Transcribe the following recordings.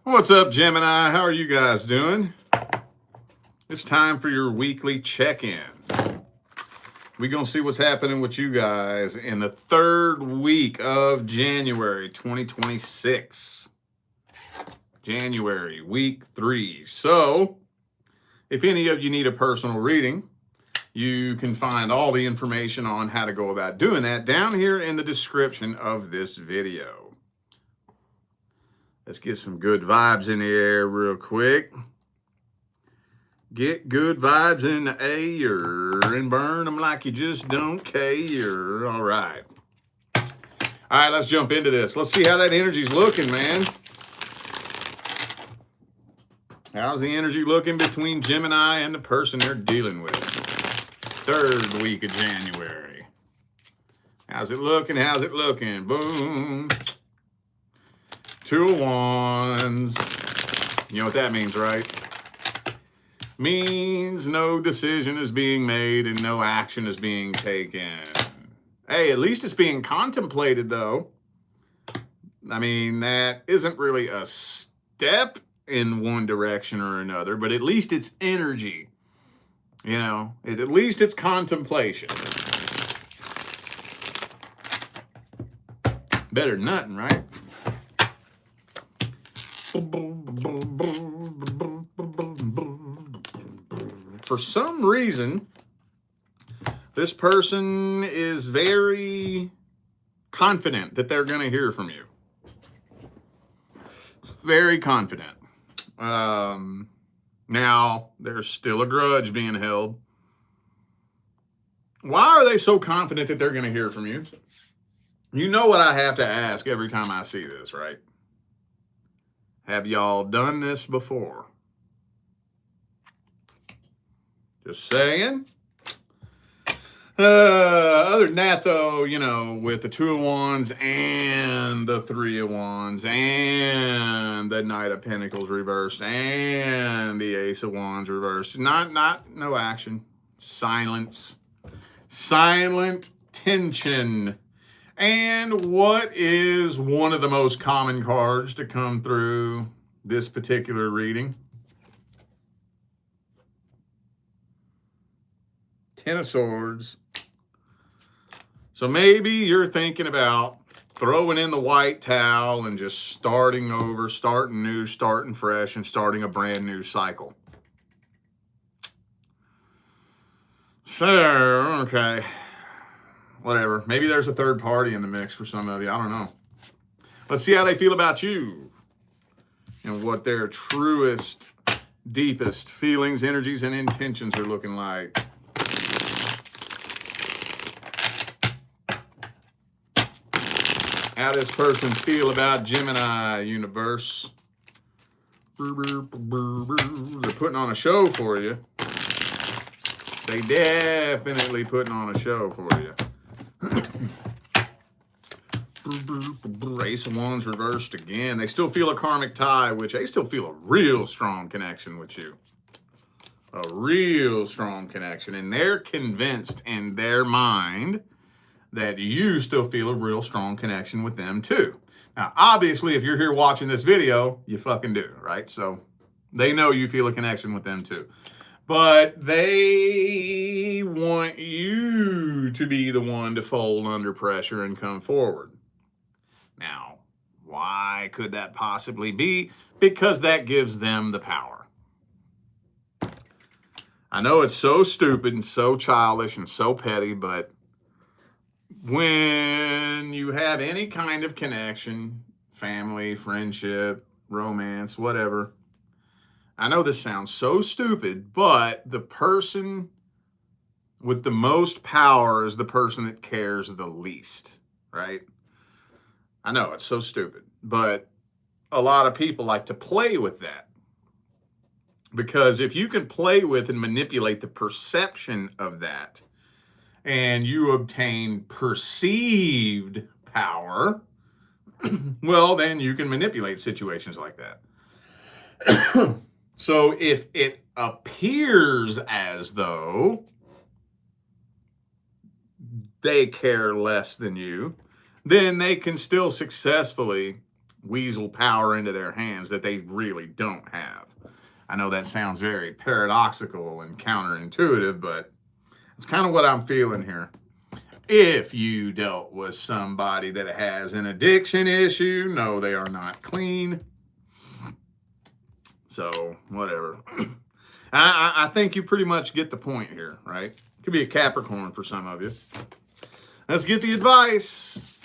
What's up, Gemini? How are you guys doing? It's time for your weekly check-in. We're going to see what's happening with you guys in the third week of January 2026. January, week 3. So, if any of you need a personal reading, you can find all the information on how to go about doing that down here in the description of this video. Let's get some good vibes in the air real quick. Get good vibes in the air and burn them like you just don't care. All right. All right, let's jump into this. Let's see how that energy's looking, man. How's the energy looking between Gemini and the person they're dealing with? Third week of January. How's it looking? How's it looking? Boom. 2 of Wands. You know what that means, right? Means no decision is being made and no action is being taken. Hey, at least it's being contemplated, though. I mean, that isn't really a step in one direction or another, but at least it's energy. You know, at least it's contemplation. Better than nothing, right? For some reason, this person is very confident that they're going to hear from you. Very confident. Now, there's still a grudge being held. Why are they so confident that they're going to hear from you? You know what I have to ask every time I see this, right? Have y'all done this before? Just saying. Other than that, though, you know, with the 2 of Wands and the 3 of Wands and the Knight of Pentacles reversed and the Ace of Wands reversed, no action. Silence. Silent tension. And what is one of the most common cards to come through this particular reading? 10 of Swords. So maybe you're thinking about throwing in the white towel and just starting over, starting new, starting fresh, and starting a brand new cycle. So, okay. Whatever. Maybe there's a third party in the mix for some of you. I don't know. Let's see how they feel about you and what their truest, deepest feelings, energies, and intentions are looking like. How does this person feel about Gemini, universe? They're putting on a show for you. They definitely putting on a show for you. Ace of Wands reversed again. They still feel a karmic tie, which they still feel a real strong connection with you. A real strong connection. And they're convinced in their mind that you still feel a real strong connection with them too. Now, obviously, if you're here watching this video, you fucking do, right? So they know you feel a connection with them too. But they want you to be the one to fold under pressure and come forward. Now, why could that possibly be? Because that gives them the power. I know it's so stupid and so childish and so petty, but when you have any kind of connection, family, friendship, romance, whatever, I know this sounds so stupid, but the person with the most power is the person that cares the least, right? I know it's so stupid, but a lot of people like to play with that. Because if you can play with and manipulate the perception of that, and you obtain perceived power, well, then you can manipulate situations like that. So if it appears as though they care less than you, then they can still successfully weasel power into their hands that they really don't have. I know that sounds very paradoxical and counterintuitive, but it's kind of what I'm feeling here. If you dealt with somebody that has an addiction issue, no, they are not clean. So, whatever. I think you pretty much get the point here, right? Could be a Capricorn for some of you. Let's get the advice.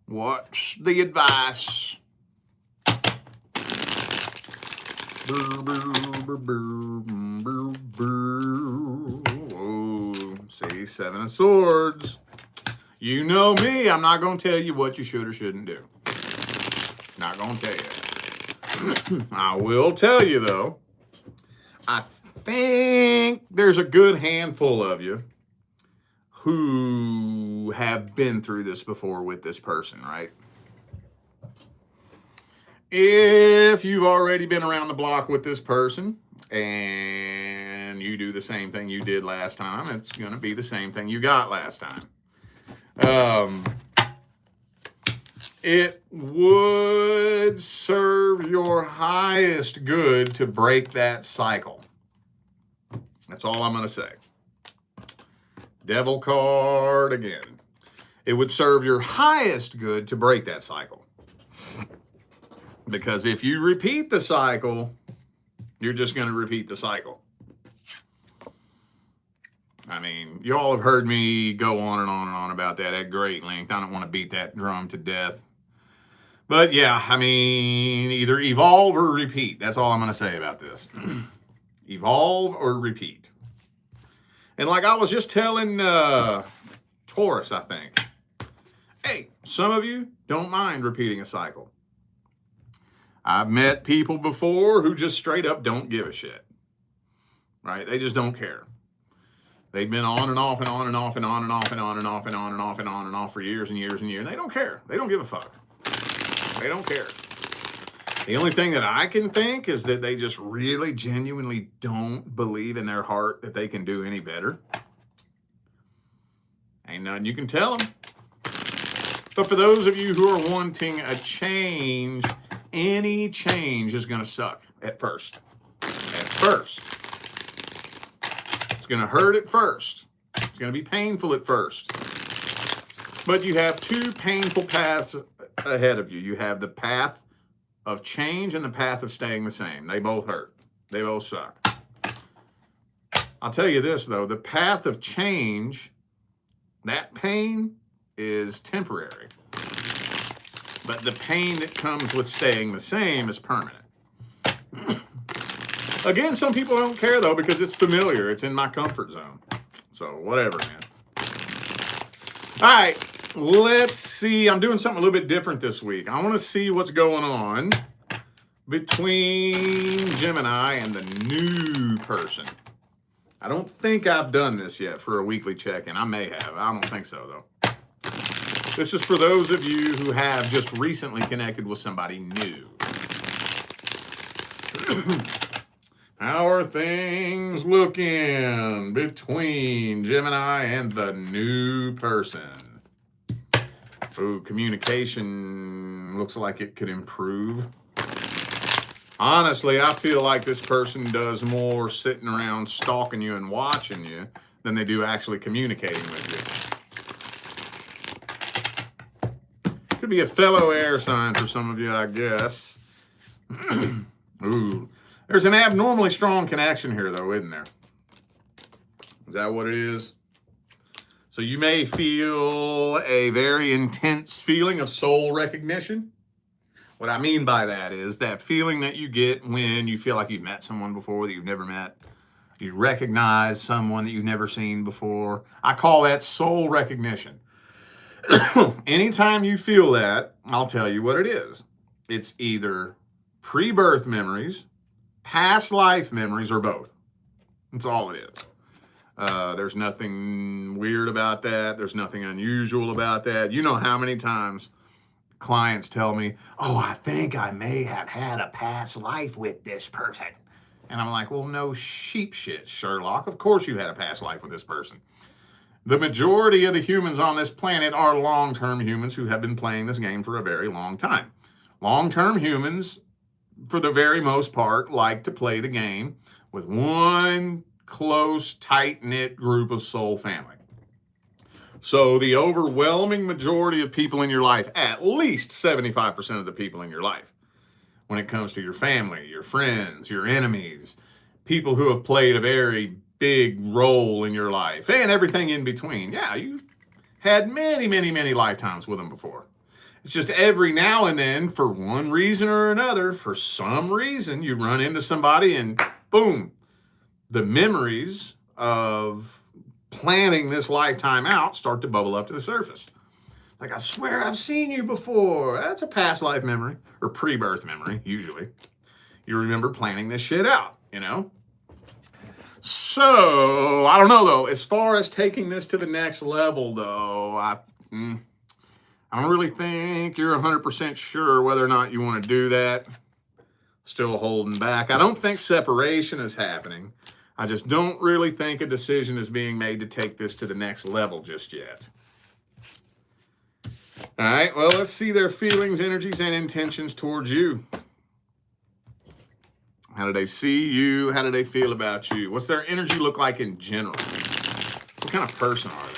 What's the advice? Oh, see, Seven of Swords. You know me. I'm not going to tell you what you should or shouldn't do. Not going to tell you. I will tell you, though, I think there's a good handful of you who have been through this before with this person, right? If you've already been around the block with this person and you do the same thing you did last time, it's going to be the same thing you got last time. It would serve your highest good to break that cycle. That's all I'm going to say. Devil card again. It would serve your highest good to break that cycle. Because if you repeat the cycle, you're just going to repeat the cycle. I mean, you all have heard me go on and on and on about that at great length. I don't want to beat that drum to death. But yeah, I mean, either evolve or repeat. That's all I'm going to say about this. Evolve or repeat. And like I was just telling Taurus, I think. Hey, some of you don't mind repeating a cycle. I've met people before who just straight up don't give a shit. Right? They just don't care. They've been on and off and on and off and on and off and on and off and on and off and on and off for years and years and years. They don't care. They don't give a fuck. They don't care. The only thing that I can think is that they just really genuinely don't believe in their heart that they can do any better. Ain't nothing you can tell them. But for those of you who are wanting a change, any change is going to suck at first. At first. It's going to hurt at first. It's going to be painful at first. But you have two painful paths ahead of you. You have the path of change and the path of staying the same. They both hurt. They both suck. I'll tell you this, though. The path of change, that pain is temporary. But the pain that comes with staying the same is permanent. Again, some people don't care, though, because it's familiar. It's in my comfort zone. So, whatever, man. All right. Let's see. I'm doing something a little bit different this week. I want to see what's going on between Gemini and the new person. I don't think I've done this yet for a weekly check-in. I may have. I don't think so, though. This is for those of you who have just recently connected with somebody new. How are things looking between Gemini and the new person? Ooh, communication looks like it could improve. Honestly, I feel like this person does more sitting around stalking you and watching you than they do actually communicating with you. Could be a fellow air sign for some of you, I guess. Ooh, there's an abnormally strong connection here, though, isn't there? Is that what it is? So you may feel a very intense feeling of soul recognition. What I mean by that is that feeling that you get when you feel like you've met someone before that you've never met. You recognize someone that you've never seen before. I call that soul recognition. Anytime you feel that, I'll tell you what it is. It's either pre-birth memories, past life memories, or both. That's all it is. There's nothing weird about that. There's nothing unusual about that. You know how many times clients tell me, oh, I think I may have had a past life with this person. And I'm like, well, no sheep shit, Sherlock. Of course you had a past life with this person. The majority of the humans on this planet are long-term humans who have been playing this game for a very long time. Long-term humans, for the very most part, like to play the game with one close, tight-knit group of soul family. So the overwhelming majority of people in your life, at least 75% of the people in your life, when it comes to your family, your friends, your enemies, people who have played a very big role in your life, and everything in between. Yeah, you've had many, many, many lifetimes with them before. It's just every now and then, for one reason or another, for some reason, you run into somebody and boom, the memories of planning this lifetime out start to bubble up to the surface. Like, I swear I've seen you before. That's a past life memory, or pre-birth memory, usually. You remember planning this shit out, you know? So, I don't know, though. As far as taking this to the next level, though, I don't really think you're 100% sure whether or not you want to do that. Still holding back. I don't think separation is happening. I just don't really think a decision is being made to take this to the next level just yet. All right, well, let's see their feelings, energies, and intentions towards you. How do they see you? How do they feel about you? What's their energy look like in general? What kind of person are they?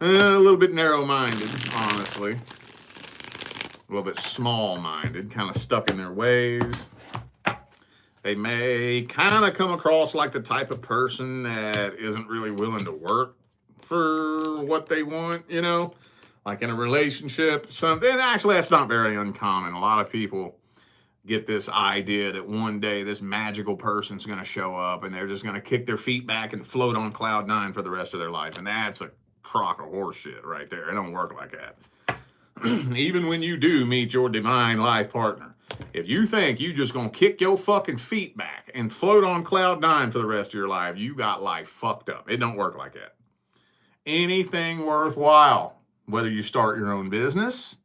A little bit narrow-minded, honestly. A little bit small-minded, kind of stuck in their ways. They may kind of come across like the type of person that isn't really willing to work for what they want, you know? Like in a relationship, something. And actually, that's not very uncommon. A lot of people get this idea that one day this magical person's going to show up and they're just going to kick their feet back and float on cloud nine for the rest of their life. And that's a crock of horse shit right there. It don't work like that. Even when you do meet your divine life partner, if you think you just going to kick your fucking feet back and float on cloud nine for the rest of your life, you got life fucked up. It don't work like that. Anything worthwhile, whether you start your own business,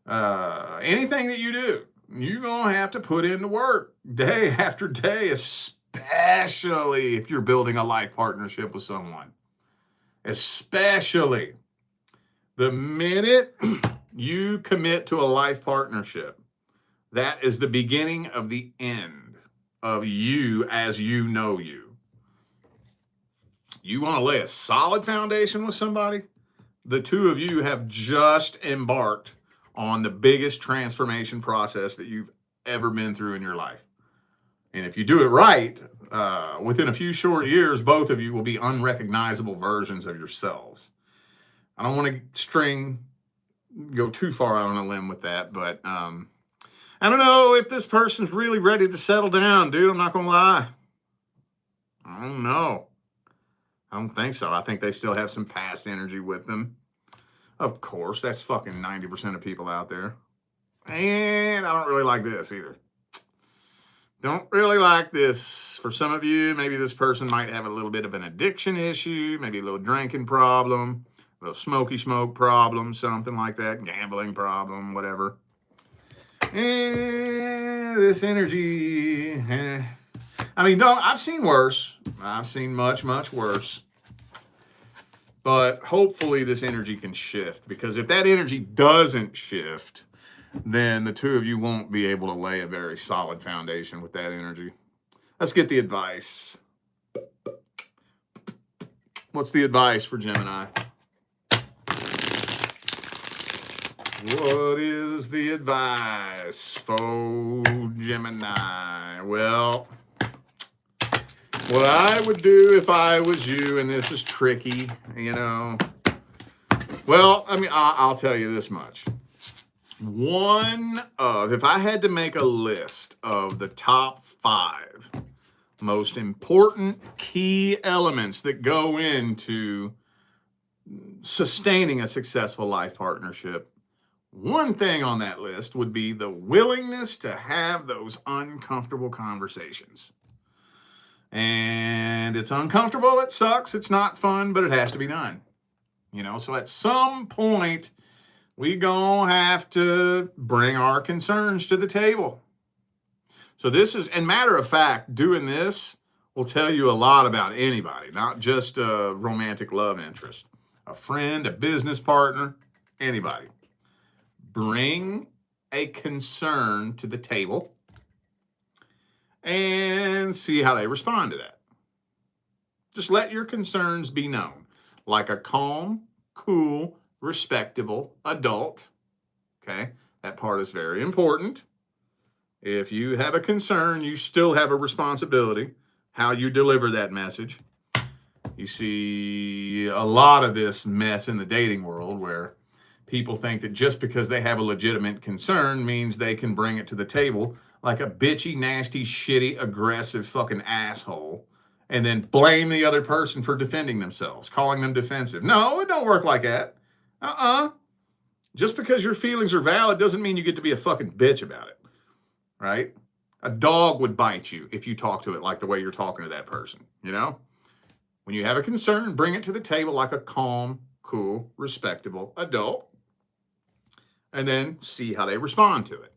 anything that you do, you're going to have to put in the work day after day, especially if you're building a life partnership with someone. Especially the minute you commit to a life partnership, that is the beginning of the end of you as you know you. You want to lay a solid foundation with somebody? The two of you have just embarked on the biggest transformation process that you've ever been through in your life. And if you do it right, within a few short years, both of you will be unrecognizable versions of yourselves. I don't want to go too far out on a limb with that, but I don't know if this person's really ready to settle down, dude. I'm not going to lie. I don't know. I don't think so. I think they still have some past energy with them. Of course, that's fucking 90% of people out there. And I don't really like this either. Don't really like this. For some of you, maybe this person might have a little bit of an addiction issue, maybe a little drinking problem, a little smoky smoke problem, something like that, gambling problem, whatever. And this energy, I mean, I've seen worse. I've seen much, much worse. But hopefully this energy can shift, because if that energy doesn't shift, then the two of you won't be able to lay a very solid foundation with that energy. Let's get the advice. What's the advice for Gemini? What is the advice for Gemini? Well, what I would do if I was you, and this is tricky, you know. Well, I mean, I'll tell you this much. If I had to make a list of the top 5 most important key elements that go into sustaining a successful life partnership, one thing on that list would be the willingness to have those uncomfortable conversations. And it's uncomfortable, it sucks, it's not fun, but it has to be done. You know, so at some point, we gonna have to bring our concerns to the table. So this is, and matter of fact, doing this will tell you a lot about anybody, not just a romantic love interest, a friend, a business partner, anybody. Bring a concern to the table and see how they respond to that. Just let your concerns be known like a calm, cool, respectable adult. Okay, that part is very important. If you have a concern, you still have a responsibility how you deliver that message. You see a lot of this mess in the dating world where people think that just because they have a legitimate concern means they can bring it to the table like a bitchy, nasty, shitty, aggressive fucking asshole and then blame the other person for defending themselves, calling them defensive. No, it don't work like that. Just because your feelings are valid doesn't mean you get to be a fucking bitch about it, right? A dog would bite you if you talk to it like the way you're talking to that person, you know? When you have a concern, bring it to the table like a calm, cool, respectable adult, and then see how they respond to it.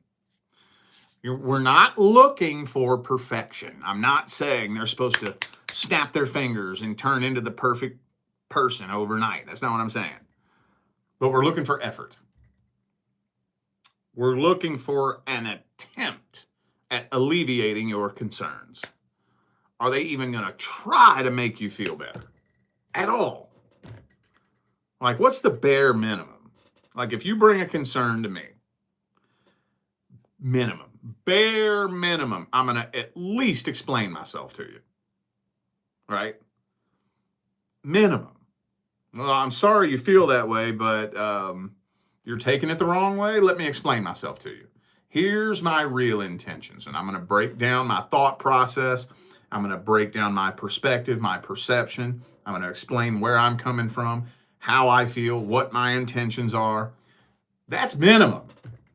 We're not looking for perfection. I'm not saying they're supposed to snap their fingers and turn into the perfect person overnight. That's not what I'm saying. But we're looking for effort. We're looking for an attempt at alleviating your concerns. Are they even going to try to make you feel better at all? Like, what's the bare minimum? Like, if you bring a concern to me, bare minimum, I'm going to at least explain myself to you, right? Minimum. Well, I'm sorry you feel that way, but you're taking it the wrong way. Let me explain myself to you. Here's my real intentions, and I'm going to break down my thought process. I'm going to break down my perspective, my perception. I'm going to explain where I'm coming from, how I feel, what my intentions are. That's minimum,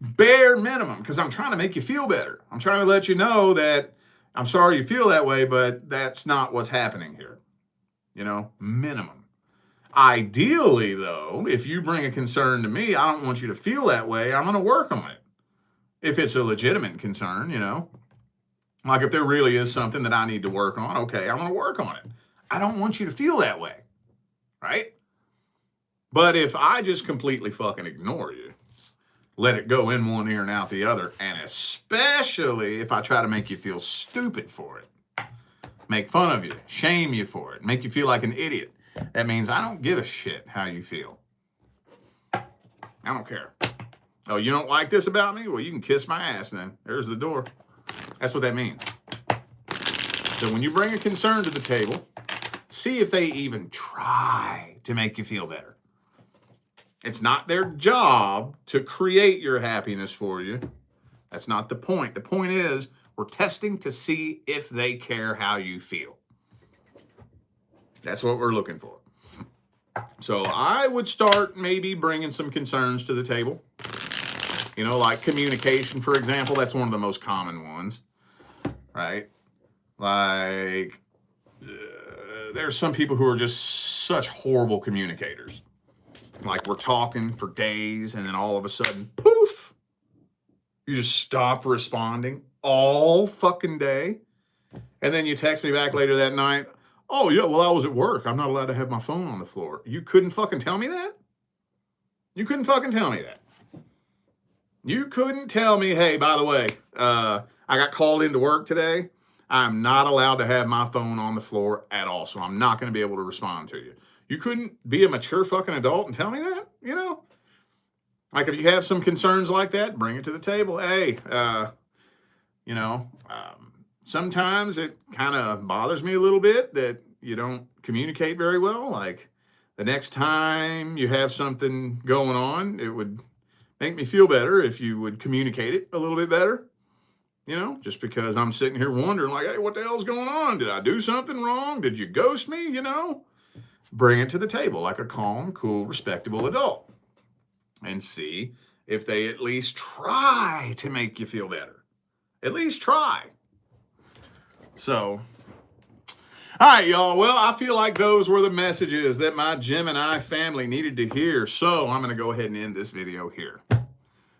bare minimum, because I'm trying to make you feel better. I'm trying to let you know that I'm sorry you feel that way, but that's not what's happening here. You know, minimum. Ideally, though, if you bring a concern to me, I don't want you to feel that way. I'm going to work on it. If it's a legitimate concern, you know, like if there really is something that I need to work on, okay, I'm going to work on it. I don't want you to feel that way, right? But if I just completely fucking ignore you, let it go in one ear and out the other, and especially if I try to make you feel stupid for it, make fun of you, shame you for it, make you feel like an idiot, that means I don't give a shit how you feel. I don't care. Oh, you don't like this about me? Well, you can kiss my ass then. There's the door. That's what that means. So when you bring a concern to the table, see if they even try to make you feel better. It's not their job to create your happiness for you. That's not the point. The point is we're testing to see if they care how you feel. That's what we're looking for. So I would start maybe bringing some concerns to the table. You know, like communication, for example, that's one of the most common ones, right? Like, there's some people who are just such horrible communicators. Like, we're talking for days, and then all of a sudden, poof, you just stop responding all fucking day. And then you text me back later that night, oh, yeah, well, I was at work. I'm not allowed to have my phone on the floor. You couldn't fucking tell me that? You couldn't fucking tell me that. You couldn't tell me, hey, by the way, I got called into work today. I'm not allowed to have my phone on the floor at all, so I'm not going to be able to respond to you. You couldn't be a mature fucking adult and tell me that, you know? Like, if you have some concerns like that, bring it to the table. Hey, you know, sometimes it kind of bothers me a little bit that you don't communicate very well. Like, the next time you have something going on, it would make me feel better if you would communicate it a little bit better. You know, just because I'm sitting here wondering, like, hey, what the hell's going on? Did I do something wrong? Did you ghost me? You know, bring it to the table like a calm, cool, respectable adult and see if they at least try to make you feel better. At least try. So All right, y'all. Well, I feel like those were the messages that my Gemini family needed to hear. So I'm going to go ahead and end this video here.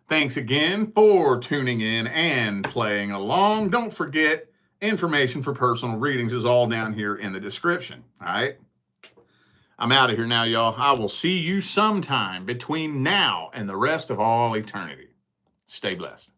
Thanks again for tuning in and playing along. Don't forget, information for personal readings is all down here in the description. All right. I'm out of here now, y'all. I will see you sometime between now and the rest of all eternity. Stay blessed.